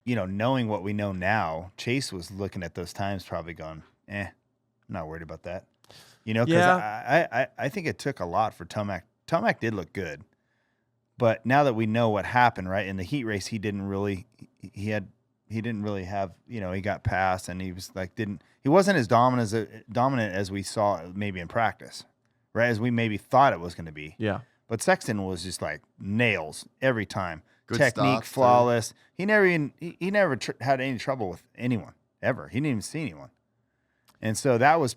knowing what we know now, Chase was looking at those times probably going, I'm not worried about that. Because I think it took a lot for Tomac. Tomac did look good. But now that we know what happened, right, in the heat race, he didn't really have, he got passed, and he was like, he wasn't as dominant as we saw maybe in practice, right, as we maybe thought it was going to be. Yeah. But Sexton was just like nails every time. Good Technique, starts, flawless. Too. He never had any trouble with anyone ever. He didn't even see anyone. And so that was,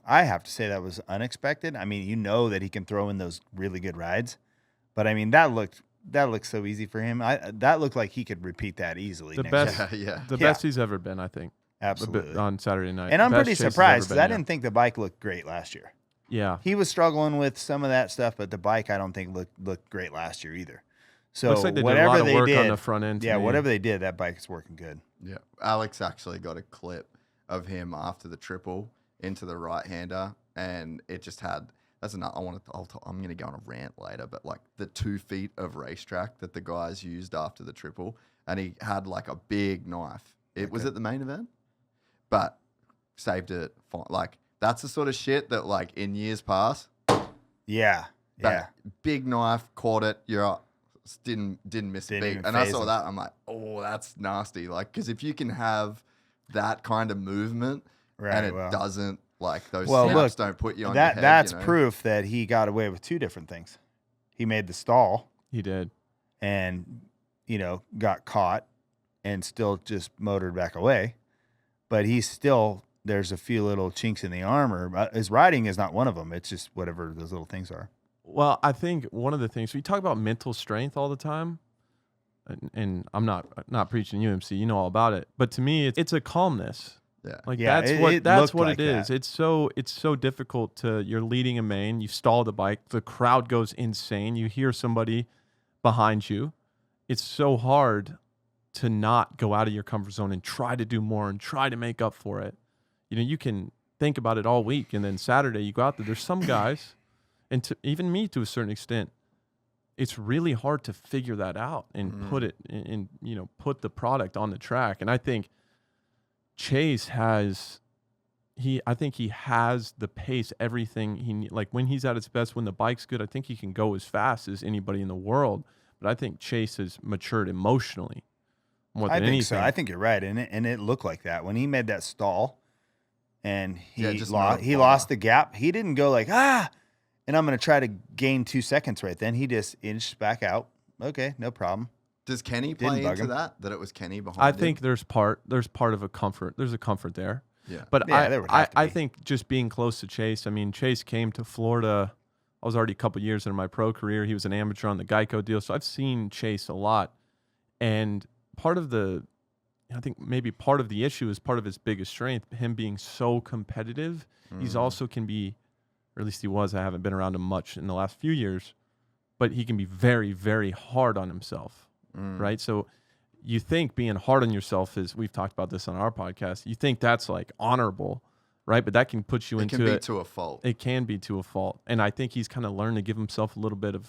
I have to say that was unexpected. I mean, that he can throw in those really good rides. But I mean, that looked so easy for him. That looked like he could repeat that easily. The best he's ever been, I think. Absolutely. On Saturday night. And I'm pretty surprised because I didn't think the bike looked great last year. Yeah. He was struggling with some of that stuff, but the bike I don't think looked great last year either. So looks like they whatever did a lot of they work did on the front end. Yeah, whatever they did, that bike is working good. Yeah. Alex actually got a clip of him after the triple into the right-hander, and it just had. I'm going to go on a rant later, but like the 2 feet of racetrack that the guys used after the triple, and he had like a big knife. It was at the main event, but saved it. Like that's the sort of shit that like in years past. Yeah. Big knife, caught it. Didn't miss a beat. And I saw that. I'm like, oh, that's nasty. Like, because if you can have that kind of movement and it doesn't. Like those snaps don't put you on your head. That's proof that he got away with 2 different things. He made the stall. He did. And, got caught and still just motored back away. But there's a few little chinks in the armor. His riding is not one of them. It's just whatever those little things are. Well, I think one of the things, we talk about mental strength all the time. And I'm not preaching UMC, you know all about it. But to me, it's a calmness. Yeah. Like yeah, that's what like it is. That. It's so difficult you're leading a main, you stall the bike, the crowd goes insane, you hear somebody behind you. It's so hard to not go out of your comfort zone and try to do more and try to make up for it. You can think about it all week, and then Saturday you go out there. There's some guys, and even me to a certain extent, it's really hard to figure that out and put it in, put the product on the track. And I think Chase I think he has the pace, everything he need. Like when he's at his best, when the bike's good, I think he can go as fast as anybody in the world. But I think Chase has matured emotionally more than anything. So. I think you're right, and it looked like that when he made that stall, and he lost the gap. He didn't go like and I'm going to try to gain 2 seconds right then. He just inched back out. Okay, no problem. Does Kenny play into that it was Kenny behind I think there's part of a comfort. There's a comfort there. Yeah. But I think just being close to Chase, I mean, Chase came to Florida. I was already a couple years into my pro career. He was an amateur on the Geico deal. So I've seen Chase a lot. And I think maybe part of the issue is part of his biggest strength, him being so competitive. He's also can be, or at least he was, I haven't been around him much in the last few years, but he can be very, very hard on himself. Right. So you think being hard on yourself is, we've talked about this on our podcast, you think that's like honorable, right? But that can put you into it. It can be to a fault. It can be to a fault. And I think he's kind of learned to give himself a little bit of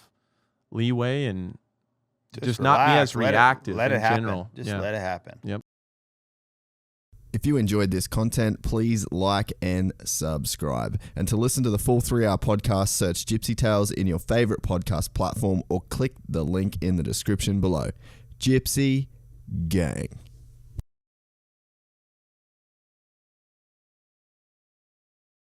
leeway and just not be as reactive in general. Just let it happen. Yep. If you enjoyed this content, please like and subscribe. And to listen to the full 3-hour podcast, search Gypsy Tales in your favorite podcast platform or click the link in the description below. Gypsy Gang.